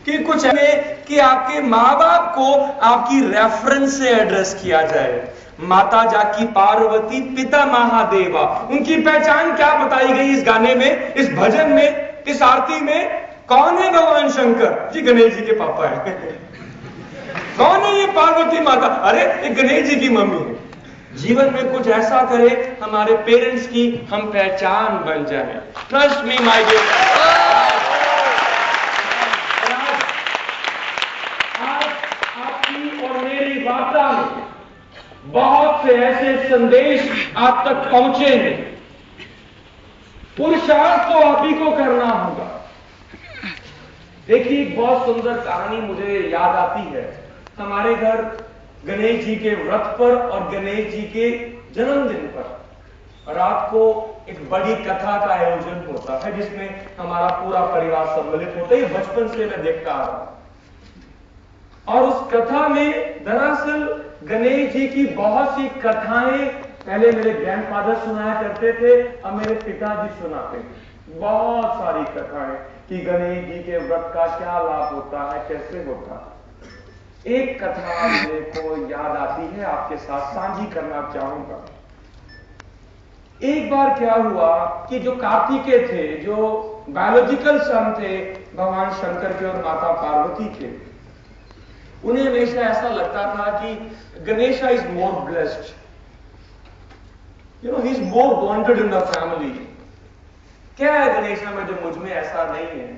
कि कुछ है कि आपके माँ बाप को आपकी रेफरेंस से एड्रेस किया जाए। माता जाकी पार्वती, पिता महादेवा, उनकी पहचान क्या बताई गई इस गाने में, इस भजन में, इस आरती में? कौन है भगवान शंकर? जी गणेश जी के पापा है। कौन है ये पार्वती माता? अरे ये गणेश जी की मम्मी है। जीवन में कुछ ऐसा करे हमारे पेरेंट्स की हम पहचान बन जाए। Trust me my dear. आज आपकी और मेरी वार्ता में बहुत से ऐसे संदेश आप तक पहुंचे हैं। पुरुषार्थ तो आप ही को करना होगा। देखिए, एक बहुत सुंदर कहानी मुझे याद आती है। हमारे घर गणेश जी के व्रत पर और गणेश जी के जन्मदिन पर रात को एक बड़ी कथा का आयोजन होता है, जिसमें हमारा पूरा परिवार सम्मिलित होता है। बचपन से मैं देखता आ रहा हूं। और उस कथा में दरअसल गणेश जी की बहुत सी कथाएं पहले मेरे ग्रैंडफादर सुनाया करते थे, अब मेरे पिताजी सुनाते थे। बहुत सारी कथाएं कि गणेश जी के व्रत का क्या लाभ होता है, कैसे होता है। एक कथा मेरे को याद आती है, आपके साथ साझी करना चाहूंगा। एक बार क्या हुआ कि जो कार्तिकेय थे, जो बायोलॉजिकल सन थे भगवान शंकर के और माता पार्वती के, उन्हें हमेशा ऐसा लगता था कि Ganesha is more blessed, he is more wanted in the family. क्या है गणेशा में जो मुझ में ऐसा नहीं है?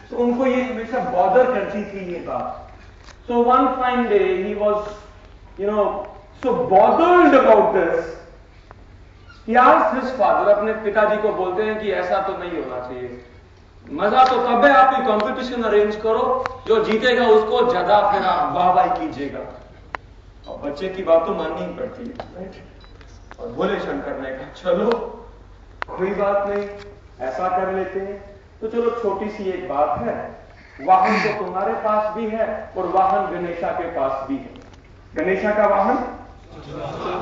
तो उनको ये हमेशा बॉदर करती थी ये बात। So one fine day he was, so bothered about this. He asked his father, अपने पिताजी को बोलते हैं कि ऐसा तो नहीं होना चाहिए। मजा तो तब है, आप कंपटीशन अरेंज करो, जो जीतेगा उसको ज्यादा फिर आप वाह-वाह कीजिएगा। और बच्चे की बात तो माननी ही पड़ती है, राइट? और भोले शंकर ने कहा चलो कोई बात नहीं, ऐसा कर लेते हैं। तो चलो छोटी सी एक बात है, वाहन तो तुम्हारे पास भी है और वाहन गणेशा के पास भी है। गणेशा का वाहन,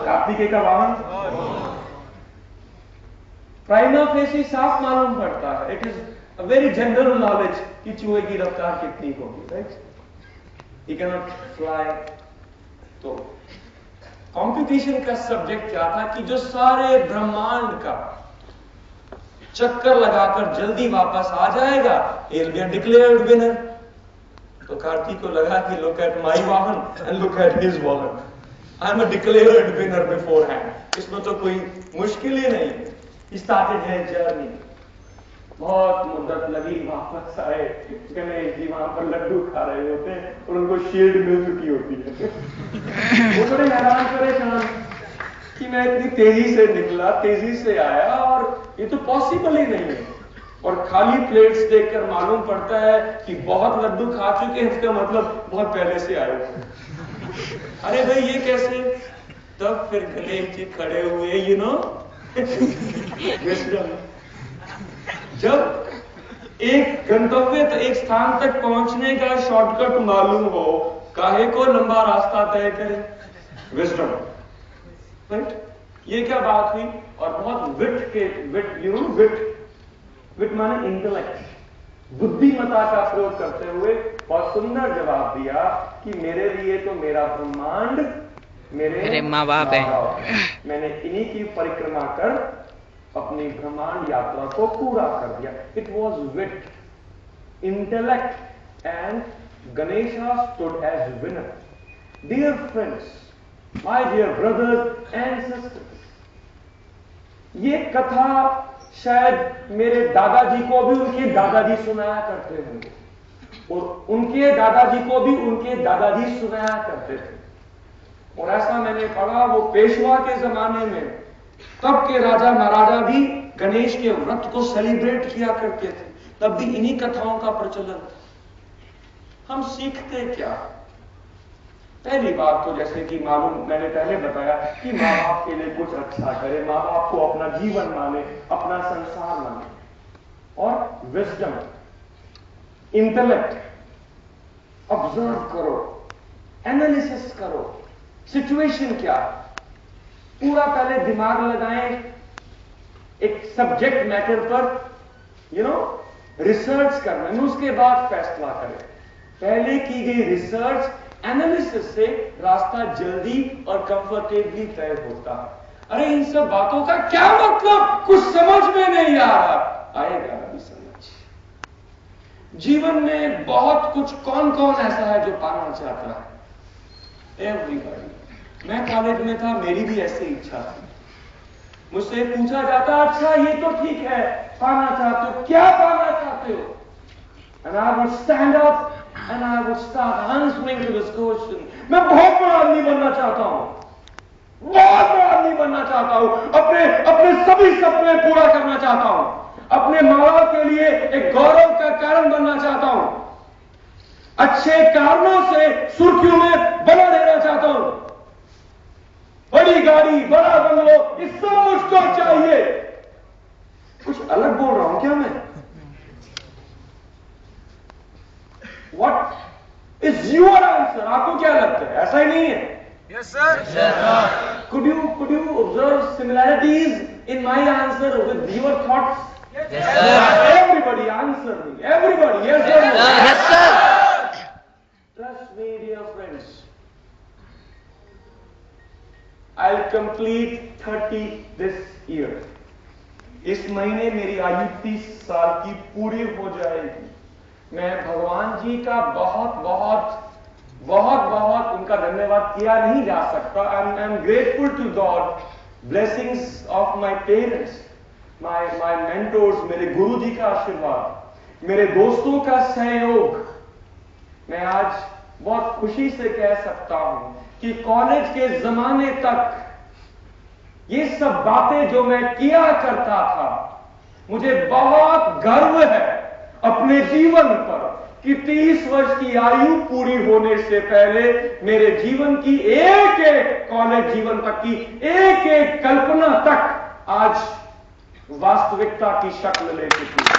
कार्तिकेय का वाहन प्राइमा फेसी साफ मालूम पड़ता है। It is a very general knowledge कि चूहे की रफ्तार कितनी होगी, right? He can not fly. तो कंपटीशन का सब्जेक्ट क्या था कि जो सारे ब्रह्मांड का चक्कर लगाकर जल्दी वापस आ जाएगा, he'll be a declared winner। तो कार्तिक को लगा कि look at my वाहन and look at his वाहन, I am a declared winner beforehand। इसमें तो कोई मुश्किल ही नहीं है। He started his journey। बहुत मुद्दत लगी, वापस आए। गणेश जी वहां पर लड्डू खा रहे होते हैं और उनको शील्ड मिल चुकी होती है। वो बड़े हैरान परेशान कि मैं इतनी तेजी से निकला, तेजी से आया और ये तो पॉसिबल ही नहीं है। और खाली प्लेट्स देखकर मालूम पड़ता है कि बहुत लड्डू खा चुके हैं, इसका मतलब बहुत पहले से आए। अरे भाई ये कैसे? तब फिर गणेश जी खड़े हुए, जब एक गंतव्य एक स्थान तक पहुंचने का शॉर्टकट मालूम हो, काहे को लंबा रास्ता तय करे? Wisdom, right? ये क्या बात हुई? और बहुत विट माने इंटेलेक्ट, बुद्धिमता का प्रयोग करते हुए बहुत सुंदर जवाब दिया कि मेरे लिए तो मेरा ब्रह्मांड मेरे माँ बाप है। मैंने इन्हीं की परिक्रमा कर अपनी ब्रह्मांड यात्रा को पूरा कर दिया। It was wit, intellect and Ganesha stood as winner. Dear friends, my dear brothers and sisters, ये कथा शायद मेरे दादाजी को भी उनके दादाजी सुनाया करते होंगे और उनके दादाजी को भी उनके दादाजी सुनाया करते थे। और ऐसा मैंने पढ़ा, वो पेशवा के जमाने में तब के राजा महाराजा भी गणेश के व्रत को सेलिब्रेट किया करते थे, तब भी इन्हीं कथाओं का प्रचलन था। हम सीखते क्या? पहली बात तो जैसे कि मालूम, मैंने पहले बताया कि माँ बाप के लिए कुछ अच्छा करे, माँ बाप को अपना जीवन माने, अपना संसार माने। और विजडम, इंटेलेक्ट, ऑब्जर्व करो, एनालिसिस करो, सिचुएशन क्या, पूरा पहले दिमाग लगाएं एक सब्जेक्ट मैटर पर, रिसर्च करना, उसके बाद फैसला करें। पहले की गई रिसर्च एनालिसिस से रास्ता जल्दी और कंफर्टेबली तय होता है। अरे इन सब बातों का क्या मतलब, कुछ समझ में नहीं आ रहा। आएगा अभी समझ। जीवन में बहुत कुछ, कौन कौन ऐसा है जो पाना चाहता है? एवरीबॉडी। मैं कॉलेज में था, मेरी भी ऐसी इच्छा थी। मुझसे पूछा जाता, अच्छा ये तो ठीक है, पाना चाहते हो, क्या पाना चाहते हो? And I would stand up and I would start answering to this question. मैं बहुत बड़ा आदमी बनना चाहता हूं, बहुत बड़ा आदमी बनना चाहता हूं, अपने सभी सपने पूरा करना चाहता हूं, अपने माँ बाप के लिए एक गौरव का कारण बनना चाहता हूं, अच्छे कारणों से सुर्खियों में बना रहना चाहता हूं, बड़ी गाड़ी, बड़ा बंगलो, ये सब मुझको चाहिए। कुछ अलग बोल रहा हूं क्या मैं? What is your answer? आपको क्या लगता है? ऐसा ही नहीं है? Yes, sir. Yes, sir. Could you observe similarities in my answer with your thoughts? Yes, sir. Everybody answer me. Everybody, yes or no? Yes, sir. Trust me, dear friends. I'll complete 30 this year. इस महीने मेरी आयु 30 साल की पूरी हो जाएगी। मैं भगवान जी का बहुत बहुत बहुत बहुत उनका धन्यवाद किया नहीं जा सकता। I am grateful to God, blessings of my parents, my mentors, मेरे गुरु जी का आशीर्वाद, मेरे दोस्तों का सहयोग। मैं आज बहुत खुशी से कह सकता हूं कि कॉलेज के जमाने तक ये सब बातें जो मैं किया करता था, मुझे बहुत गर्व है अपने जीवन पर कि 30 वर्ष की आयु पूरी होने से पहले मेरे जीवन की एक एक कॉलेज जीवन तक की एक एक कल्पना तक आज वास्तविकता की शक्ल ले चुकी है।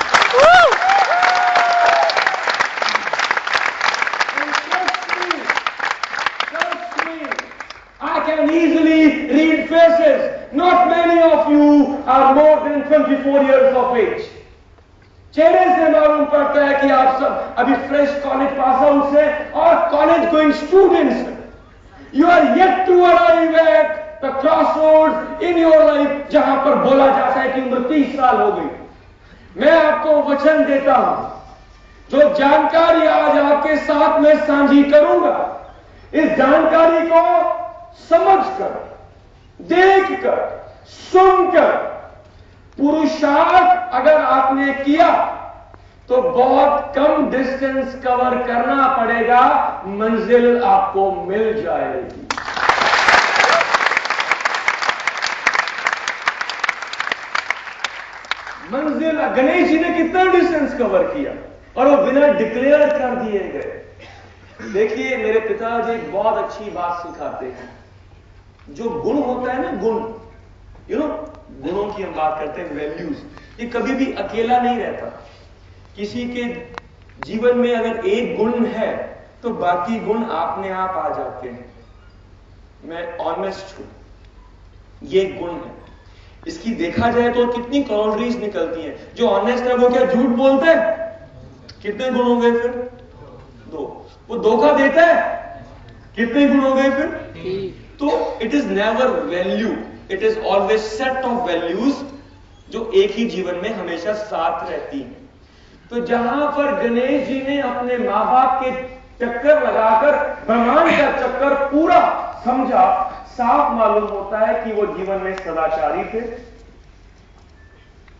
I can easily read faces. Not many of you are more than 24 years of age. चेहरे से मालूम पड़ता है कि आप सब अभी फ्रेश कॉलेज पास आउट से और college going students. You are yet to arrive at the crossroads in your life जहां पर बोला जाता है कि उम्र 30 साल हो गई। मैं आपको वचन देता हूं, जो जानकारी आज आपके साथ में साझी करूंगा, इस जानकारी को समझकर, देखकर, सुनकर पुरुषार्थ अगर आपने किया तो बहुत कम डिस्टेंस कवर करना पड़ेगा, मंजिल आपको मिल जाएगी। मंजिल, गणेश जी ने कितना डिस्टेंस कवर किया और वो विनर डिक्लेयर कर दिए गए। देखिए, मेरे पिताजी एक बहुत अच्छी बात सिखाते हैं। जो गुण होता है ना, गुण, गुणों की हम बात करते हैं, वैल्यूज, ये कभी भी अकेला नहीं रहता। किसी के जीवन में अगर एक गुण है तो बाकी गुण अपने आप आ जाते हैं। मैं ऑनेस्ट हूं, ये गुण है। इसकी देखा जाए तो कितनी कैलोरीज निकलती हैं। जो ऑनेस्ट है वो क्या झूठ बोलता है? कितने गुण हो गए फिर? 2। वो धोखा देता है, कितने गुण हो गए फिर? तो it is never value, it is always set of values जो एक ही जीवन में हमेशा साथ रहती हैं। तो जहां पर गणेश जी ने अपने मां बाप के चक्कर लगाकर ब्रह्मांड का चक्कर पूरा समझा, साफ मालूम होता है कि वो जीवन में सदाचारी थे,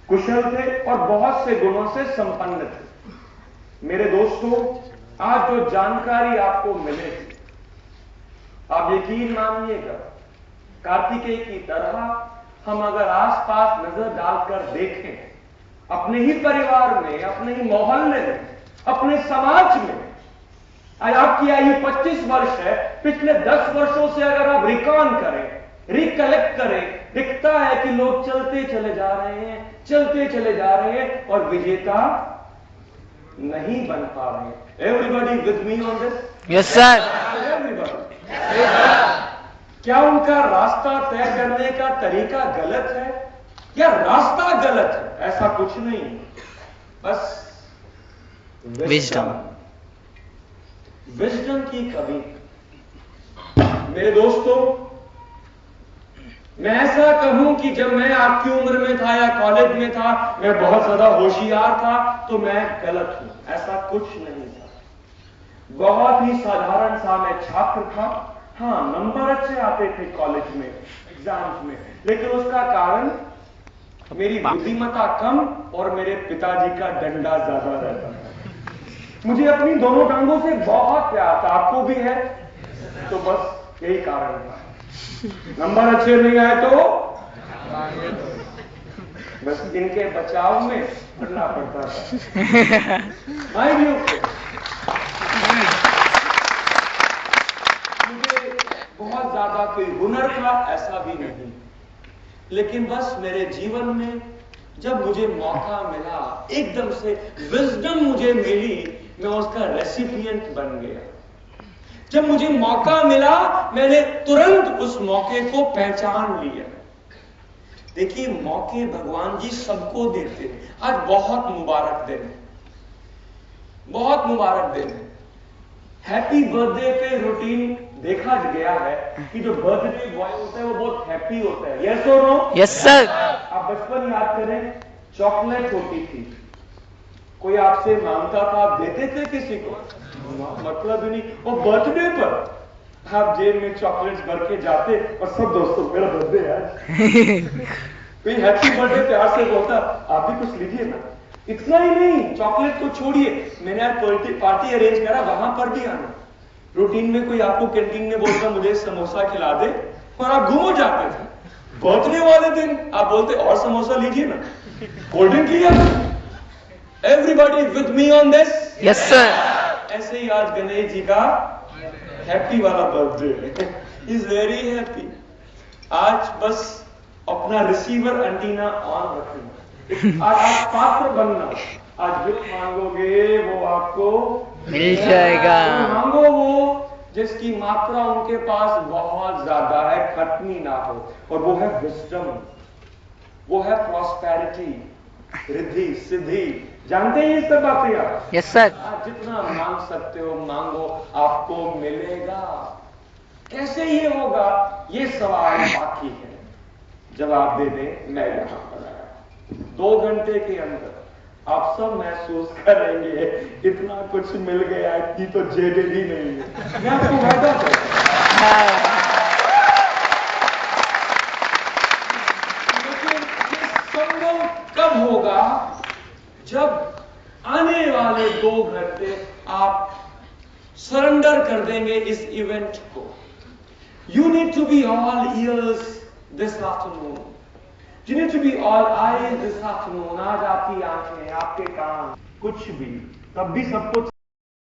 कुशल थे और बहुत से गुणों से संपन्न थे। मेरे दोस्तों, आज जो जानकारी आपको मिले, आप यकीन मानिएगा, कार्तिकेय की तरह हम अगर आसपास नजर डालकर देखें, अपने ही परिवार में, अपने ही मोहल्ले में, अपने समाज में, आज आपकी आयु 25 वर्ष है, पिछले 10 वर्षों से अगर आप रिकॉन करें, रिकलेक्ट करें, दिखता है कि लोग चलते चले जा रहे हैं, चलते चले जा रहे हैं और विजेता नहीं बन पा रहे हैं। Everybody with me on this? Yes sir. Everybody. क्या उनका रास्ता तय करने का तरीका गलत है या रास्ता गलत है? ऐसा कुछ नहीं, बस विजडम। विजडम की कमी। मेरे दोस्तों, मैं ऐसा कहूं कि जब मैं आपकी उम्र में था या कॉलेज में था, मैं बहुत ज्यादा होशियार था, तो मैं गलत हूं। ऐसा कुछ नहीं था। बहुत ही साधारण सा मैं छात्र था। हाँ, नंबर अच्छे आते थे कॉलेज में, एग्जाम्स में, लेकिन उसका कारण मेरी बुद्धिमत्ता कम और मेरे पिताजी का डंडा ज्यादा रहता था। मुझे अपनी दोनों टांगों से बहुत प्यार था। आपको भी है? तो बस यही कारण था। नंबर अच्छे नहीं आए तो बस इनके बचाव में पढ़ना पड़ता था। भाई भी मुझे बहुत ज्यादा कोई हुनर था ऐसा भी नहीं, लेकिन बस मेरे जीवन में जब मुझे मौका मिला, एकदम से विजडम मुझे मिली, मैं उसका रेसिपिएंट बन गया। जब मुझे मौका मिला, मैंने तुरंत उस मौके को पहचान लिया। देखिए, मौके भगवान जी सबको देते हैं। आज बहुत मुबारक दिन है, बहुत मुबारक दिन है। हैप्पी बर्थडे पे रूटीन देखा गया है कि जो बर्थडे बॉय होता है वो बहुत हैप्पी होता है। यस और नो? Yes sir. आप बचपन याद करें, चॉकलेट होती थी, कोई आपसे मांगता था, आप देते थे किसी को? मतलब ही नहीं। और बर्थडे पर आप जेब में चॉकलेट्स भर के जाते और सब दोस्तों, मेरा बर्थडे है। कोई हैप्पी बर्थडे प्यार से बोलता, आप भी कुछ लीजिए ना। इतना ही नहीं, चॉकलेट को छोड़िए, मैंने आज पार्टी अरेंज करा, वहां पर भी आना। रूटीन में कोई आपको कैंटीन में बोलता मुझे समोसा खिला दे, और आप घूमो जाते थे। बर्थडे वाले दिन आप बोलते और समोसा लीजिए ना, कोल्ड ड्रिंक लिया। Everybody with me on this? Yes sir. ऐसे ही आज गणेश जी का हैप्पी वाला बर्थडे, इज वेरी हैप्पी। आज बस अपना रिसीवर एंटीना ऑन रखना, आज पात्र बनना। आज जो मांगोगे वो आपको मिल जाएगा। मांगो वो जिसकी मात्रा उनके पास बहुत ज्यादा है, खत्म ना हो, और वो है विजडम, वो है प्रॉस्पेरिटी, रिद्धि सिद्धि। जानते हैं ये सब बातें आप? Yes sir. आप जितना मांग सकते हो मांगो, आपको मिलेगा। कैसे ये होगा, ये सवाल बाकी है। जवाब दे दें, मैं यहां पर आया। 2 घंटे के अंदर आप सब महसूस करेंगे इतना कुछ मिल गया, इतनी तो जेब ही नहीं है। मैं आपको वादा करता हूं। लेकिन ये संभव कब होगा? जब आने वाले 2 घंटे आप सरेंडर कर देंगे इस इवेंट को। You need to be all ears this afternoon, you need to be all eyes this afternoon. आज आपकी आंखें, आपके कान, कुछ भी, तब भी सब कुछ